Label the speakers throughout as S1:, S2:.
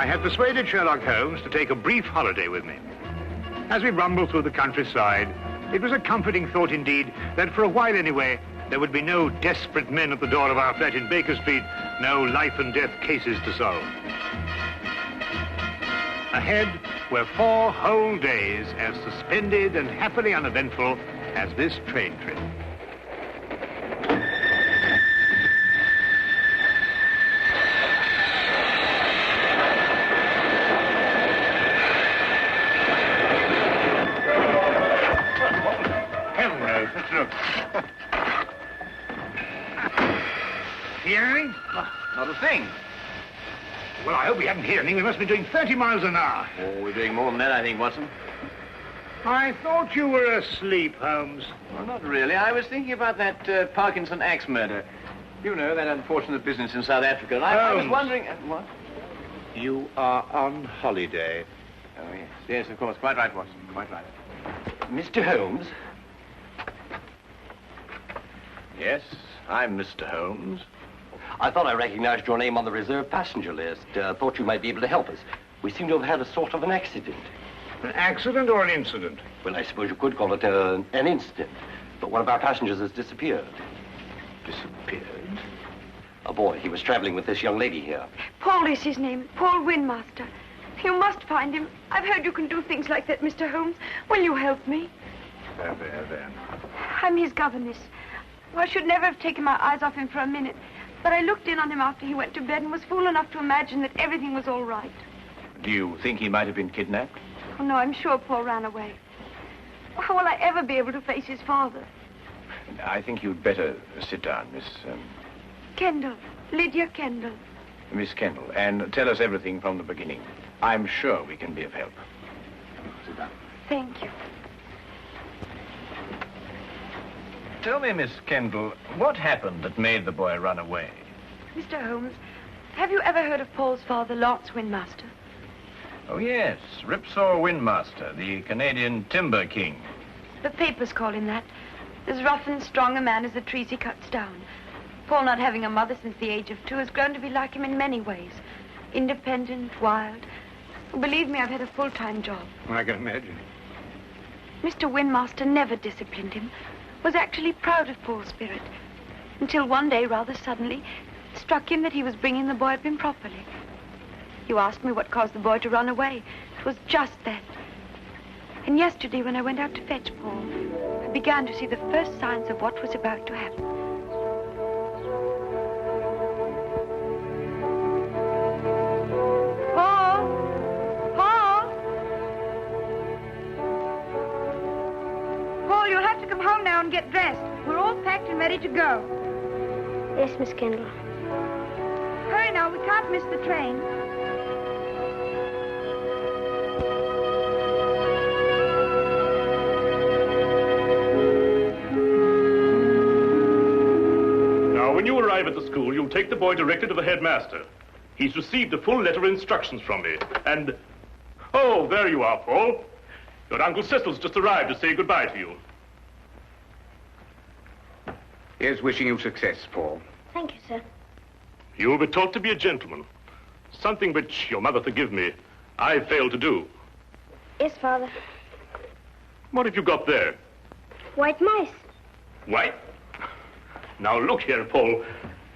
S1: I had persuaded Sherlock Holmes to take a brief holiday with me. As we rumbled through the countryside, it was a comforting thought indeed that for a while anyway, there would be no desperate men at the door of our flat in Baker Street, no life and death cases to solve. Ahead were 4 whole days as suspended and happily uneventful as this train trip. Hello, let's look. Hear anything?
S2: Not a thing.
S1: Well, I hope we haven't heard anything. We must be doing 30 miles an hour.
S2: Oh, we're doing more than that, I think, Watson.
S1: I thought you were asleep, Holmes.
S2: Well, not really. I was thinking about that Parkinson axe murder. You know, that unfortunate business in South Africa. And I was wondering... what?
S1: You are on holiday.
S2: Oh, yes. Yes, of course. Quite right, Watson. Quite right. Mr. Holmes? Yes, I'm Mr. Holmes.
S3: I thought I recognized your name on the reserved passenger list. Thought you might be able to help us. We seem to have had a sort of an accident.
S1: An accident or an incident?
S3: Well, I suppose you could call it an incident. But one of our passengers has disappeared.
S1: Disappeared?
S3: A boy. He was traveling with this young lady here.
S4: Paul is his name. Paul Windmaster. You must find him. I've heard you can do things like that, Mr. Holmes. Will you help me?
S1: There.
S4: I'm his governess. I should never have taken my eyes off him for a minute. But I looked in on him after he went to bed and was fool enough to imagine that everything was all right.
S2: Do you think he might have been kidnapped?
S4: Oh, no, I'm sure Paul ran away. How will I ever be able to face his father?
S2: I think you'd better sit down, Miss...
S4: Kendall. Lydia Kendall.
S2: Miss Kendall, and tell us everything from the beginning. I'm sure we can be of help. Sit down.
S4: Thank you.
S2: Tell me, Miss Kendall, what happened that made the boy run away?
S4: Mr. Holmes, have you ever heard of Paul's father, Lance Windmaster?
S2: Oh, yes, Ripsaw Windmaster, the Canadian timber king.
S4: The papers call him that. As rough and strong a man as the trees he cuts down. Paul, not having a mother since the age of 2, has grown to be like him in many ways. Independent, wild. Believe me, I've had a full-time job.
S1: I can imagine.
S4: Mr. Windmaster never disciplined him. Was actually proud of Paul's spirit. Until one day, rather suddenly, it struck him that he was bringing the boy up improperly. You asked me what caused the boy to run away. It was just that. And yesterday, when I went out to fetch Paul, I began to see the first signs of what was about to happen. You'll have to come home now and get dressed. We're all packed and ready to go.
S5: Yes, Miss Kendall.
S4: Hurry now, we can't miss the train.
S6: Now, when you arrive at the school, you'll take the boy directly to the headmaster. He's received a full letter of instructions from me, and... Oh, there you are, Paul. Your Uncle Cecil's just arrived to say goodbye to you.
S1: Here's wishing you success, Paul.
S5: Thank you, sir.
S6: You will be taught to be a gentleman. Something which, your mother forgive me, I failed to do.
S5: Yes, Father.
S6: What have you got there?
S5: White mice.
S6: White? Now, look here, Paul.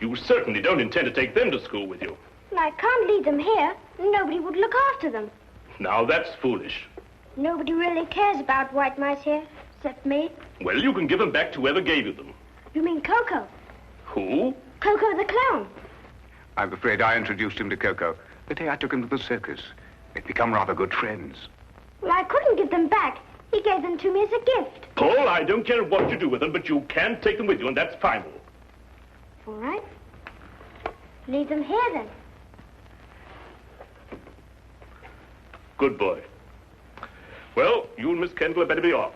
S6: You certainly don't intend to take them to school with you.
S5: Well, I can't leave them here. Nobody would look after them.
S6: Now, that's foolish.
S5: Nobody really cares about white mice here, except me.
S6: Well, you can give them back to whoever gave you them.
S5: You mean Coco?
S6: Who?
S5: Coco the clown.
S1: I'm afraid I introduced him to Coco. The day I took him to the circus. They'd become rather good friends.
S5: Well, I couldn't give them back. He gave them to me as a gift.
S6: Paul, I don't care what you do with them, but you can take them with you, and that's final.
S5: All right. Leave them here, then.
S6: Good boy. Well, you and Miss Kendall had better be off.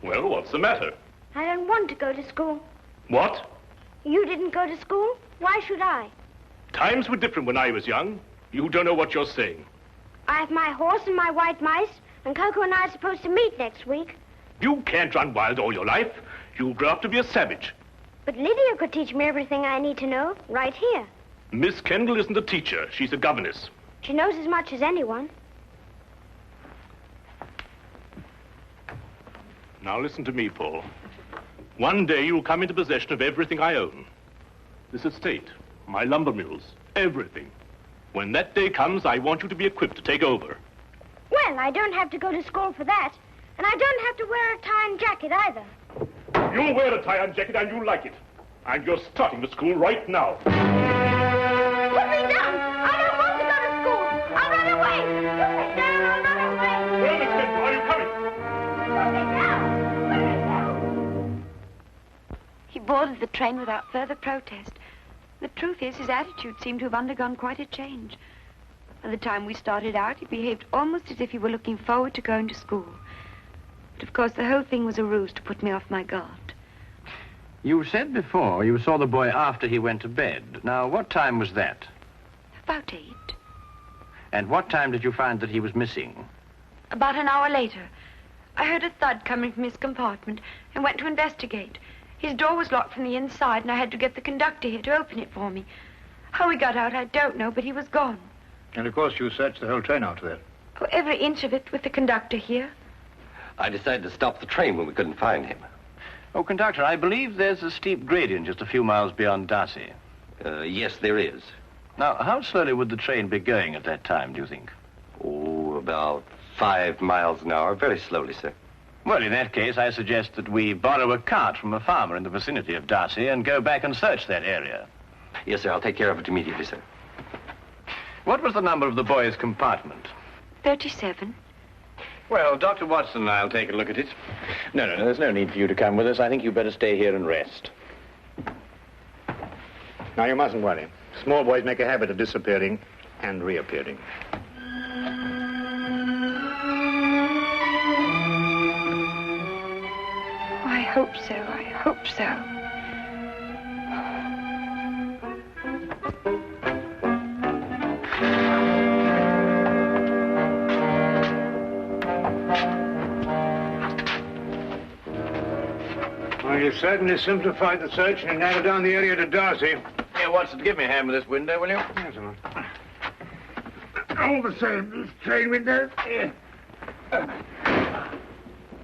S6: Well, what's the matter?
S5: I don't want to go to school.
S6: What?
S5: You didn't go to school? Why should I?
S6: Times were different when I was young. You don't know what you're saying.
S5: I have my horse and my white mice, and Coco and I are supposed to meet next week.
S6: You can't run wild all your life. You'll grow up to be a savage.
S5: But Lydia could teach me everything I need to know right here.
S6: Miss Kendall isn't a teacher. She's a governess.
S5: She knows as much as anyone.
S6: Now listen to me, Paul. One day you'll come into possession of everything I own. This estate, my lumber mills, everything. When that day comes, I want you to be equipped to take over.
S5: Well, I don't have to go to school for that. And I don't have to wear a tie and jacket either.
S6: You'll wear a tie and jacket and you'll like it. And you're starting to school right now.
S5: Put me down! I don't want to go to school! I'll run away! Put me down! I'll run away!
S6: Well, Miss Kendall, are you coming?
S5: Put me down! Put me down!
S4: He boarded the train without further protest. The truth is, his attitude seemed to have undergone quite a change. By the time we started out, he behaved almost as if he were looking forward to going to school. But of course, the whole thing was a ruse to put me off my guard.
S2: You said before you saw the boy after he went to bed. Now, what time was that?
S4: About 8.
S2: And what time did you find that he was missing?
S4: About an hour later, I heard a thud coming from his compartment and went to investigate. His door was locked from the inside, and I had to get the conductor here to open it for me. How he got out, I don't know, but he was gone.
S1: And, of course, you searched the whole train after that.
S4: Oh, every inch of it with the conductor here.
S3: I decided to stop the train when we couldn't find him.
S2: Oh, conductor, I believe there's a steep gradient just a few miles beyond Darcy.
S3: Yes, there is.
S2: Now, how slowly would the train be going at that time, do you think?
S3: Oh, about 5 miles an hour. Very slowly, sir.
S2: Well, in that case, I suggest that we borrow a cart from a farmer in the vicinity of Darcy and go back and search that area.
S3: Yes, sir. I'll take care of it immediately, sir.
S2: What was the number of the boy's compartment?
S4: 37.
S2: Well, Dr. Watson and I'll take a look at it. No, there's no need for you to come with us. I think you'd better stay here and rest.
S1: Now, you mustn't worry. Small boys make a habit of disappearing and reappearing.
S4: I hope so. I hope so.
S1: Well, you certainly simplified the search and narrowed down the area to Darcy.
S2: Here, Watson, give me a hand with this window, will you?
S1: Yes, sir. All the same, this train window. Yeah.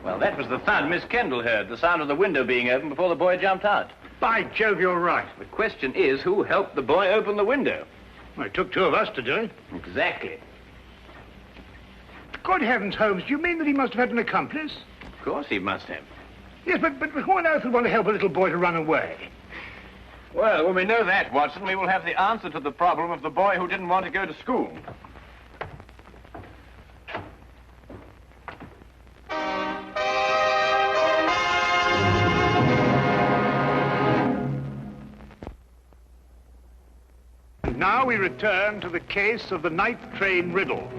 S2: Well, that was the thud Miss Kendall heard, the sound of the window being opened before the boy jumped out.
S1: By Jove, you're right.
S2: The question is, who helped the boy open the window?
S1: Well, it took 2 of us to do it.
S2: Exactly.
S1: Good heavens, Holmes, do you mean that he must have had an accomplice?
S2: Of course he must have.
S1: Yes, but who on earth would want to help a little boy to run away?
S2: Well, when we know that, Watson, we will have the answer to the problem of the boy who didn't want to go to school.
S1: And now we return to the case of the night train riddle.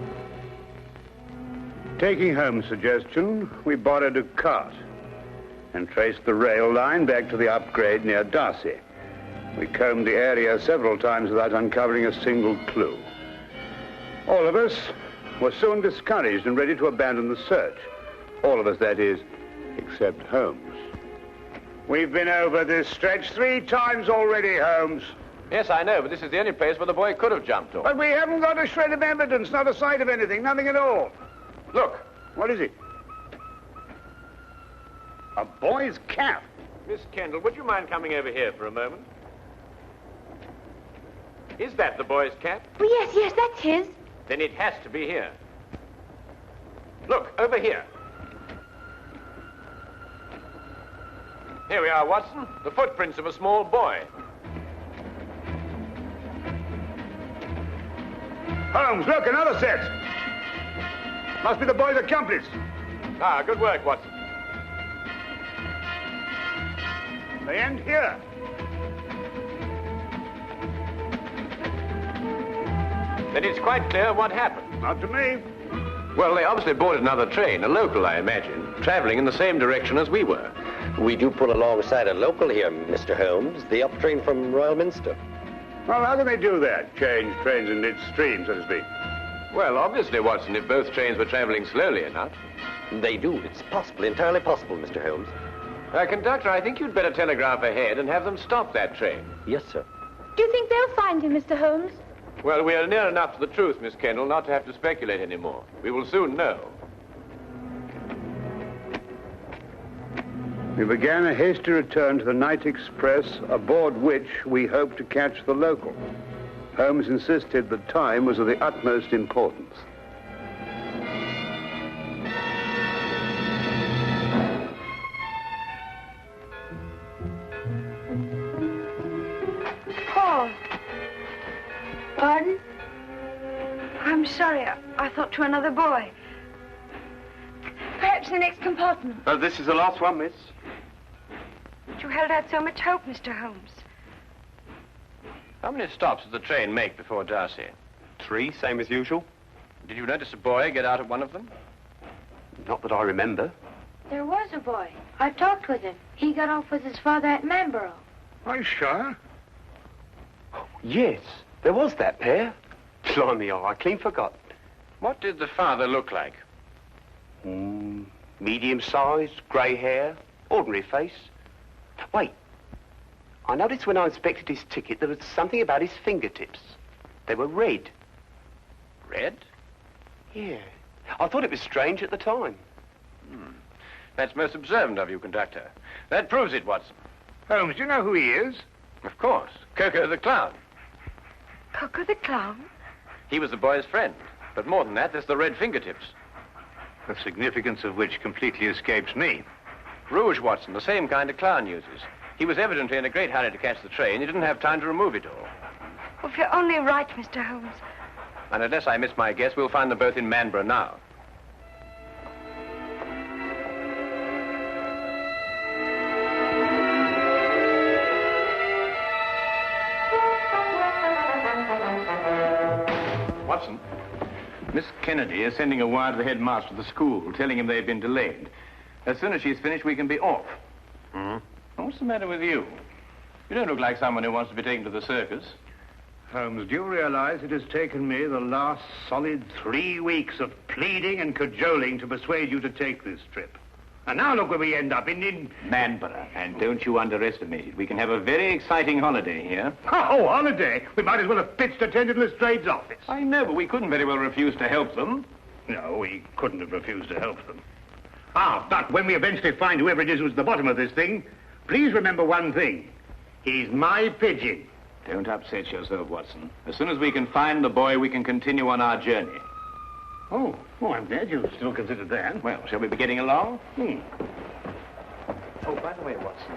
S1: Taking Holmes' suggestion, we borrowed a cart and traced the rail line back to the upgrade near Darcy. We combed the area several times without uncovering a single clue. All of us were soon discouraged and ready to abandon the search. All of us, that is, except Holmes. We've been over this stretch 3 times already, Holmes.
S2: Yes, I know, but this is the only place where the boy could have jumped off.
S1: But we haven't got a shred of evidence, not a sight of anything, nothing at all.
S2: Look,
S1: What is it? A boy's cap.
S2: Miss Kendall, would you mind coming over here for a moment? Is that the boy's cap?
S4: Oh, yes, that's his.
S2: Then it has to be here. Look, over here. Here we are, Watson. The footprints of a small boy.
S1: Holmes, look, another set. Must be the boy's accomplice.
S2: Ah, good work, Watson.
S1: They end here.
S2: Then it's quite clear what happened.
S1: Not to me.
S2: Well, they obviously boarded another train, a local, I imagine, traveling in the same direction as we were.
S3: We do pull alongside a local here, Mr. Holmes, the up train from Royal Minster.
S1: Well, how can they do that? Change trains in midstream, so to speak.
S2: Well, obviously, Watson, if both trains were traveling slowly enough.
S3: They do. It's possible, entirely possible, Mr. Holmes.
S2: Conductor, I think you'd better telegraph ahead and have them stop that train.
S3: Yes, sir.
S5: Do you think they'll find him, Mr. Holmes?
S2: Well, we are near enough to the truth, Miss Kendall, not to have to speculate anymore. We will soon know.
S7: We began a hasty return to the night express, aboard which we hoped to catch the local. Holmes insisted that time was of the utmost importance.
S4: Paul. Pardon? I'm sorry. I thought to another boy. Perhaps the next compartment.
S7: This is the last one, miss.
S4: But you held out so much hope, Mr. Holmes.
S2: How many stops did the train make before Darcy?
S7: 3, same as usual.
S2: Did you notice a boy get out of one of them?
S7: Not that I remember.
S5: There was a boy. I talked with him. He got off with his father at Manborough.
S1: Are you sure?
S7: Yes, there was that pair. Blimey, I clean forgot.
S2: What did the father look like?
S7: Medium-sized, grey hair, ordinary face. Wait, I noticed when I inspected his ticket there was something about his fingertips. They were red.
S2: Red?
S7: Yeah. I thought it was strange at the time.
S2: That's most observant of you, conductor. That proves it, Watson.
S1: Holmes, do you know who he is?
S2: Of course. Coco the Clown.
S4: Coco the Clown?
S2: He was the boy's friend. But more than that, there's the red fingertips.
S1: The significance of which completely escapes me.
S2: Rouge, Watson, the same kind of clown uses. He was evidently in a great hurry to catch the train. He didn't have time to remove it all.
S4: Oh, if you're only right, Mr. Holmes.
S2: And unless I miss my guess, we'll find them both in Manborough now. Watson, Miss Kennedy is sending a wire to the headmaster of the school, telling him they've been delayed. As soon as she's finished, we can be off. What's the matter with you? You don't look like someone who wants to be taken to the circus.
S1: Holmes, do you realize it has taken me the last solid 3 weeks of pleading and cajoling to persuade you to take this trip? And now look where we end up, in
S2: Manborough. And don't you underestimate it. We can have a very exciting holiday here.
S1: Oh, holiday? We might as well have pitched attendant Lestrade's office.
S2: I know, but we couldn't very well refuse to help them.
S1: No, we couldn't have refused to help them. But when we eventually find whoever it is who's at the bottom of this thing, please remember one thing. He's my pigeon.
S2: Don't upset yourself, Watson. As soon as we can find the boy, we can continue on our journey.
S1: Oh, I'm glad you still considered that.
S2: Well, shall we be getting along? Oh, by the way, Watson,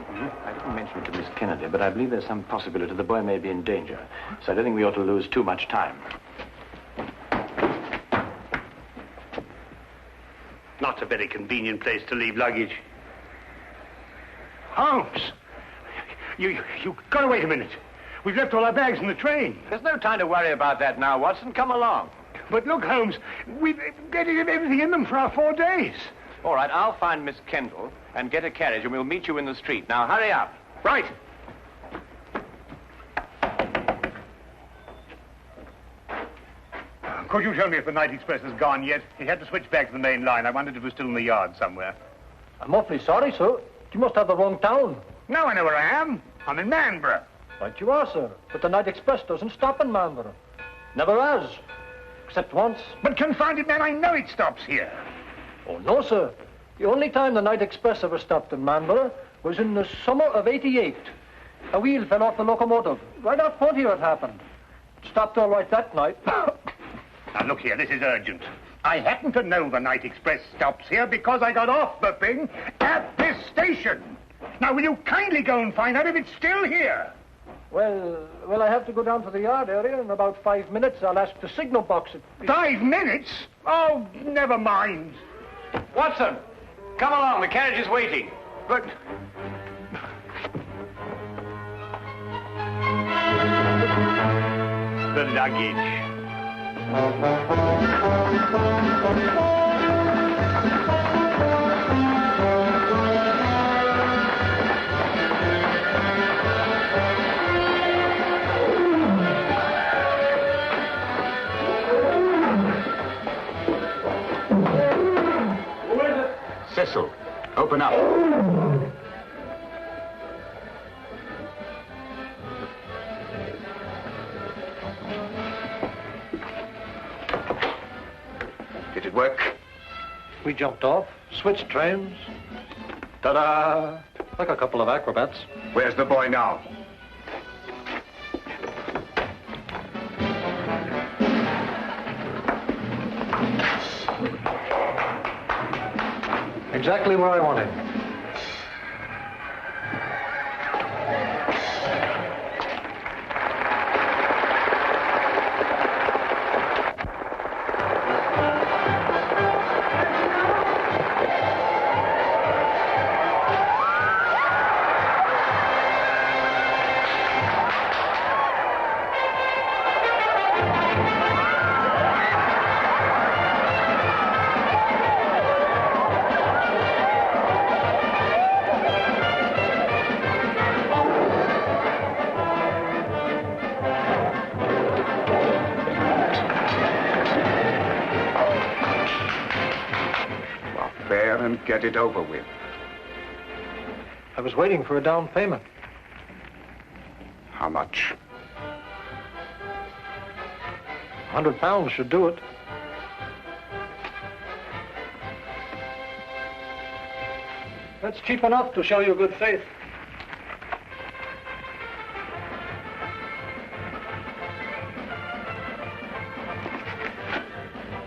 S2: I didn't mention it to Miss Kennedy, but I believe there's some possibility the boy may be in danger. So I don't think we ought to lose too much time.
S1: Not a very convenient place to leave luggage. Holmes! You gotta wait a minute. We've left all our bags in the train.
S2: There's no time to worry about that now, Watson. Come along.
S1: But look, Holmes, we've got everything in them for our 4 days.
S2: All right, I'll find Miss Kendall and get a carriage, and we'll meet you in the street. Now, hurry up.
S1: Right. Could you tell me if the night express has gone yet? He had to switch back to the main line. I wondered if it was still in the yard somewhere.
S8: I'm awfully sorry, sir. You must have the wrong town.
S1: No, I know where I am. I'm in Manborough.
S8: Right you are, sir. But the night express doesn't stop in Manborough. Never has. Except once.
S1: But confounded man, I know it stops here.
S8: Oh, no, sir. The only time the night express ever stopped in Manborough was in the summer of '88. A wheel fell off the locomotive. Right out front here it happened. It stopped all right that night.
S1: Now, look here, this is urgent. I happen to know the night express stops here because I got off the thing at this station. Now, will you kindly go and find out if it's still here?
S8: Well, I have to go down to the yard area in about 5 minutes. I'll ask the signal box.
S1: 5 minutes? Oh, never mind.
S2: Watson, come along. The carriage is waiting.
S1: But... the luggage.
S2: Cecil, open up.
S7: Did it work?
S8: We jumped off, switched trains. Ta-da! Like a couple of acrobats.
S7: Where's the boy now?
S8: Exactly where I want him.
S7: Get it over with.
S8: I was waiting for a down payment.
S7: How much?
S8: £100 should do it. That's cheap enough to show you good faith.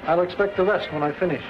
S8: I'll expect the rest when I finished.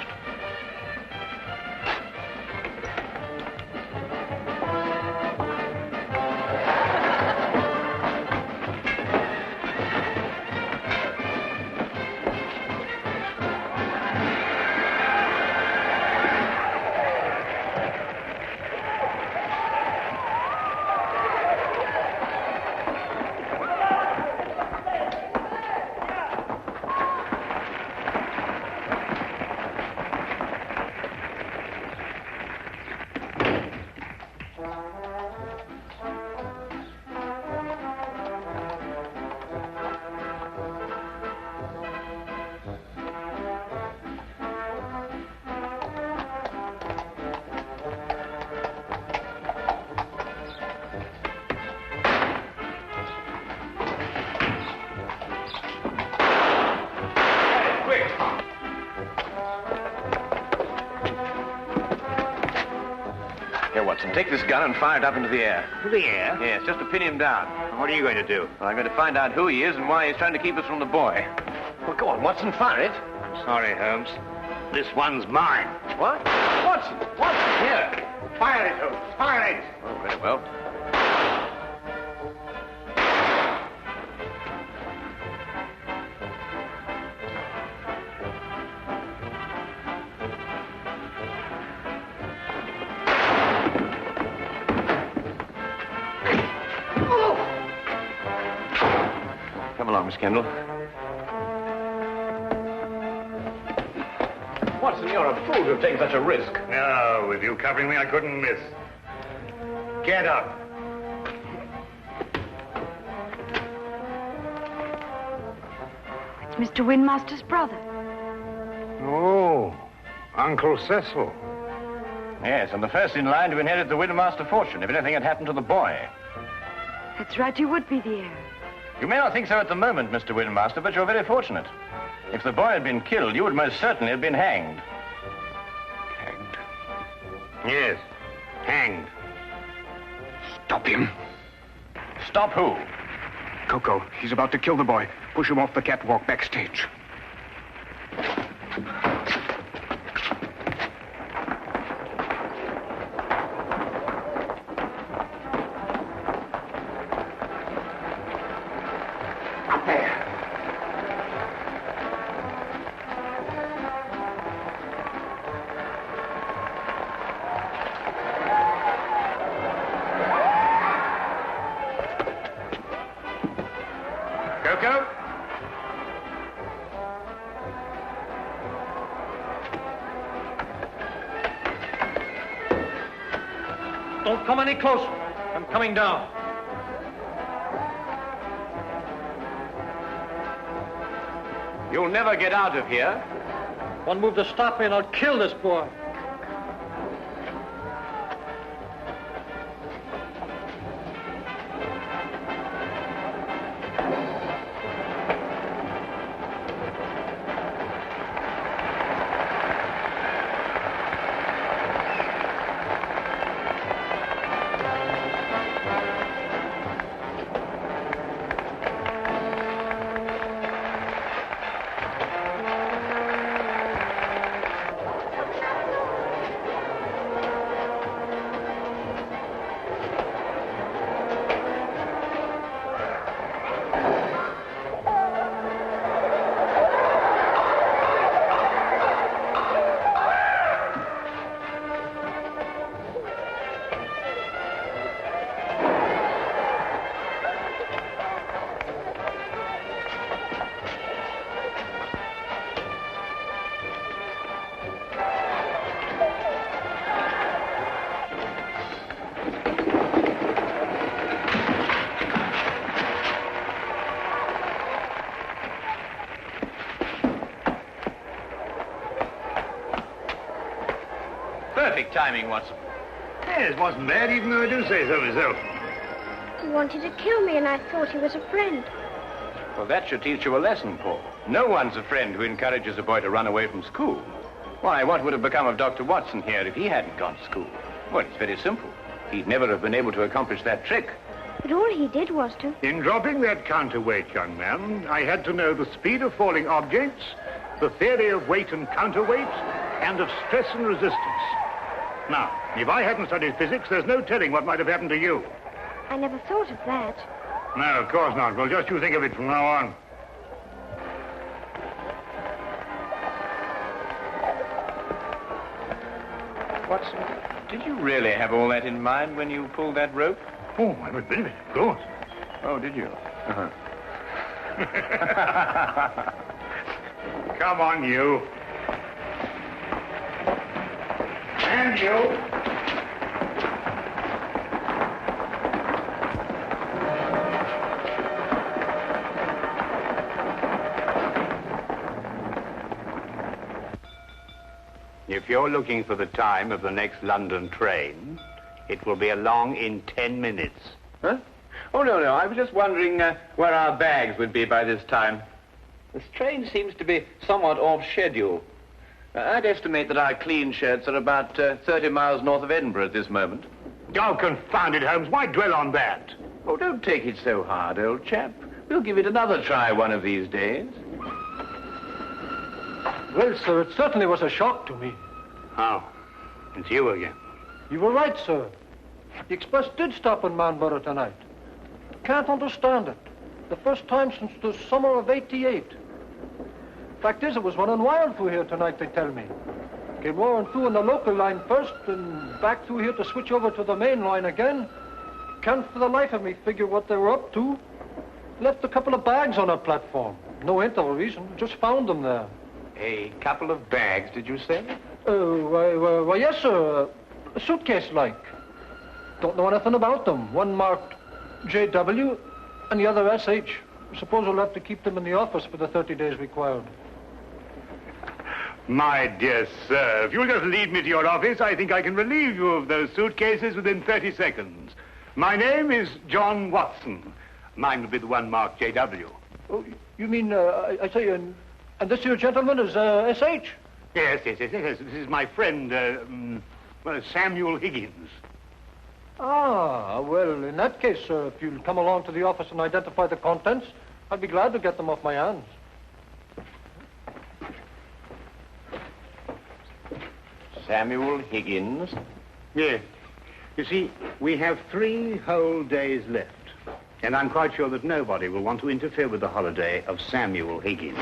S2: Take this gun and fire it up into the air.
S1: Into the air?
S2: Yes, just to pin him down.
S1: What are you going to do?
S2: Well, I'm going to find out who he is and why he's trying to keep us from the boy. Well, go on, Watson, fire it.
S1: I'm sorry, Holmes. This one's mine.
S2: What? Watson! Watson, here!
S1: Fire it, Holmes. Fire it!
S2: Oh, very well. Miss Kendall. Watson, you're a fool to have taken such a risk.
S1: No, with you covering me, I couldn't miss. Get up.
S4: It's Mr. Windmaster's brother.
S1: Oh, Uncle Cecil.
S2: Yes, and the first in line to inherit the Windmaster fortune if anything had happened to the boy.
S4: That's right, you would be the heir.
S2: You may not think so at the moment, Mr. Windmaster, but you're very fortunate. If the boy had been killed, you would most certainly have been hanged.
S7: Hanged?
S1: Yes, hanged.
S7: Stop him.
S2: Stop who?
S7: Coco, he's about to kill the boy. Push him off the catwalk backstage.
S1: Coco?
S8: Don't come any closer. I'm coming down.
S2: You'll never get out of here.
S8: One move to stop me and I'll kill this boy.
S2: Perfect timing, Watson.
S1: Yes, wasn't bad, even though I do say so myself.
S5: He wanted to kill me, and I thought he was a friend.
S2: Well, that should teach you a lesson, Paul. No one's a friend who encourages a boy to run away from school. Why, what would have become of Dr. Watson here if he hadn't gone to school? Well, it's very simple. He'd never have been able to accomplish that trick.
S5: But all he did was to...
S1: In dropping that counterweight, young man, I had to know the speed of falling objects, the theory of weight and counterweight, and of stress and resistance. Now, if I hadn't studied physics, there's no telling what might have happened to you.
S5: I never thought of that.
S1: No, of course not. Well, just you think of it from now on.
S2: Watson, did you really have all that in mind when you pulled that rope?
S1: Oh, every bit of it, of course.
S2: Oh, did you? Uh-huh.
S1: Come on, you. And you. If you're looking for the time of the next London train, it will be along in 10 minutes.
S2: Huh? Oh, no. I was just wondering where our bags would be by this time. This train seems to be somewhat off schedule. I'd estimate that our clean shirts are about 30 miles north of Edinburgh at this moment.
S1: Oh, confound it, Holmes. Why dwell on that?
S2: Oh, don't take it so hard, old chap. We'll give it another try one of these days.
S8: Well, sir, it certainly was a shock to me.
S1: Oh, it's you again.
S8: You were right, sir. The express did stop in Manborough tonight. Can't understand it. The first time since the summer of '88. Fact is, it was running wild through here tonight, they tell me. Came roaring through on the local line first, and back through here to switch over to the main line again. Can't for the life of me figure what they were up to. Left a couple of bags on our platform. No hint of a reason. Just found them there.
S2: A couple of bags, did you say?
S8: Why, yes, sir. A suitcase-like. Don't know anything about them. One marked JW and the other SH. Suppose we'll have to keep them in the office for the 30 days required.
S1: My dear sir, if you'll just lead me to your office, I think I can relieve you of those suitcases within 30 seconds. My name is John Watson. Mine will be the one marked JW.
S8: Oh, you mean, I say, and this here gentleman is SH?
S1: Yes. This is my friend, Samuel Higgins.
S8: Ah, well, in that case, sir, if you'll come along to the office and identify the contents, I'd be glad to get them off my hands.
S2: Samuel Higgins?
S1: Yes. You see, we have 3 whole days left. And I'm quite sure that nobody will want to interfere with the holiday of Samuel Higgins.